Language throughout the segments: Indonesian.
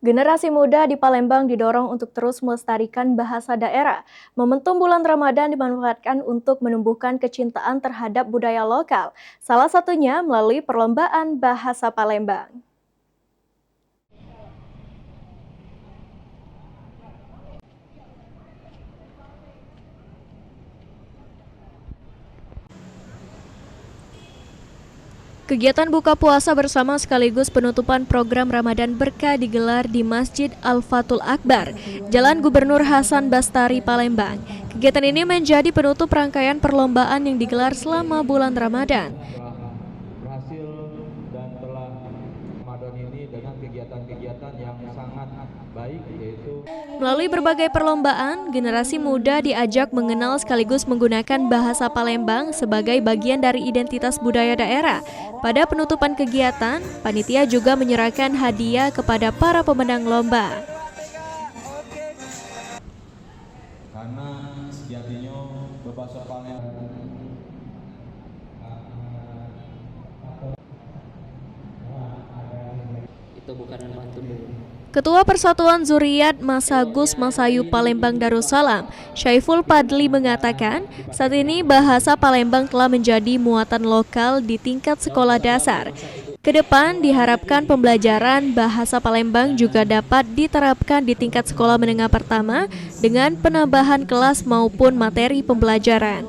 Generasi muda di Palembang didorong untuk terus melestarikan bahasa daerah. Momentum bulan Ramadan dimanfaatkan untuk menumbuhkan kecintaan terhadap budaya lokal. Salah satunya melalui perlombaan bahasa Palembang. Kegiatan buka puasa bersama sekaligus penutupan program Ramadan Berkah digelar di Masjid Al-Fatul Akbar, Jalan Gubernur Hasan Bastari, Palembang. Kegiatan ini menjadi penutup rangkaian perlombaan yang digelar selama bulan Ramadan. Berhasil dan telah Ramadan ini dengan kegiatan-kegiatan yang sangat baik, yaitu melalui berbagai perlombaan, generasi muda diajak mengenal sekaligus menggunakan bahasa Palembang sebagai bagian dari identitas budaya daerah. Pada penutupan kegiatan, panitia juga menyerahkan hadiah kepada para pemenang lomba. karena sejatinya berbahasa Palembang itu bukan mantu dulu. Ketua Persatuan Zuriat Masagus Masayu Palembang Darussalam, Syaiful Padli mengatakan, saat ini bahasa Palembang telah menjadi muatan lokal di tingkat sekolah dasar. Kedepan diharapkan pembelajaran bahasa Palembang juga dapat diterapkan di tingkat sekolah menengah pertama dengan penambahan kelas maupun materi pembelajaran.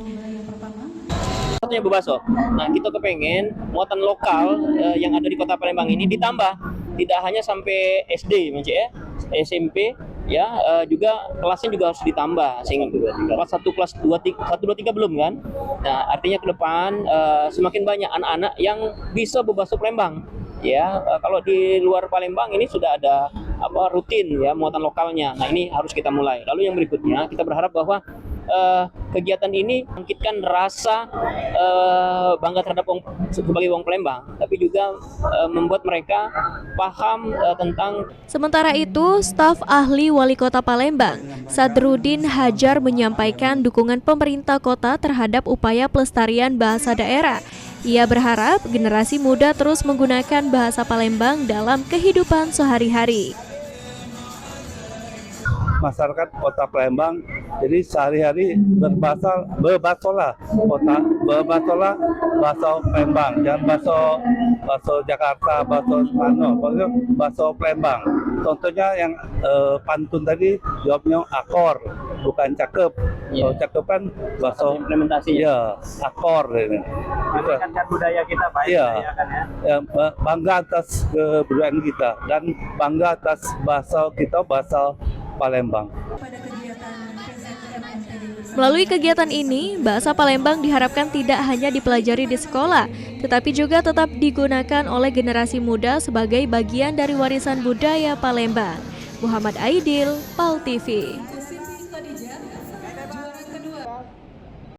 Satunya bebaso. Nah, kita kepengen muatan lokal yang ada di kota Palembang ini ditambah. Tidak hanya sampai SD, ya, SMP, ya, juga kelasnya juga harus ditambah. Sehingga kelas 1, kelas 2, 1, 2, 3 belum kan? Nah, artinya ke depan semakin banyak anak-anak yang bisa berbahasa Palembang. Ya, kalau di luar Palembang ini sudah ada rutin ya muatan lokalnya. Nah, ini harus kita mulai. Lalu yang berikutnya kita berharap bahwa kegiatan ini bangkitkan rasa bangga terhadap sebagai wong Palembang, tapi juga membuat mereka paham tentang. Sementara itu, staf ahli Wali Kota Palembang, Sadrudin Hajar menyampaikan dukungan pemerintah kota terhadap upaya pelestarian bahasa daerah. Ia berharap generasi muda terus menggunakan bahasa Palembang dalam kehidupan sehari-hari. Masyarakat Kota Palembang jadi sehari-hari bahasa Palembang, jangan bahasa Jakarta, bahasa mana, bahasa Palembang. Contohnya yang pantun tadi jawabnya akor, bukan cakep. Kalau cakep kan bahasa implementasi. Ya, akor ini. Meningkatkan budaya kita baik ya, kan ya. Bangga atas kebudayaan kita dan bangga atas bahasa kita, bahasa Palembang. Melalui kegiatan ini, bahasa Palembang diharapkan tidak hanya dipelajari di sekolah, tetapi juga tetap digunakan oleh generasi muda sebagai bagian dari warisan budaya Palembang. Muhammad Aidil, PAL TV.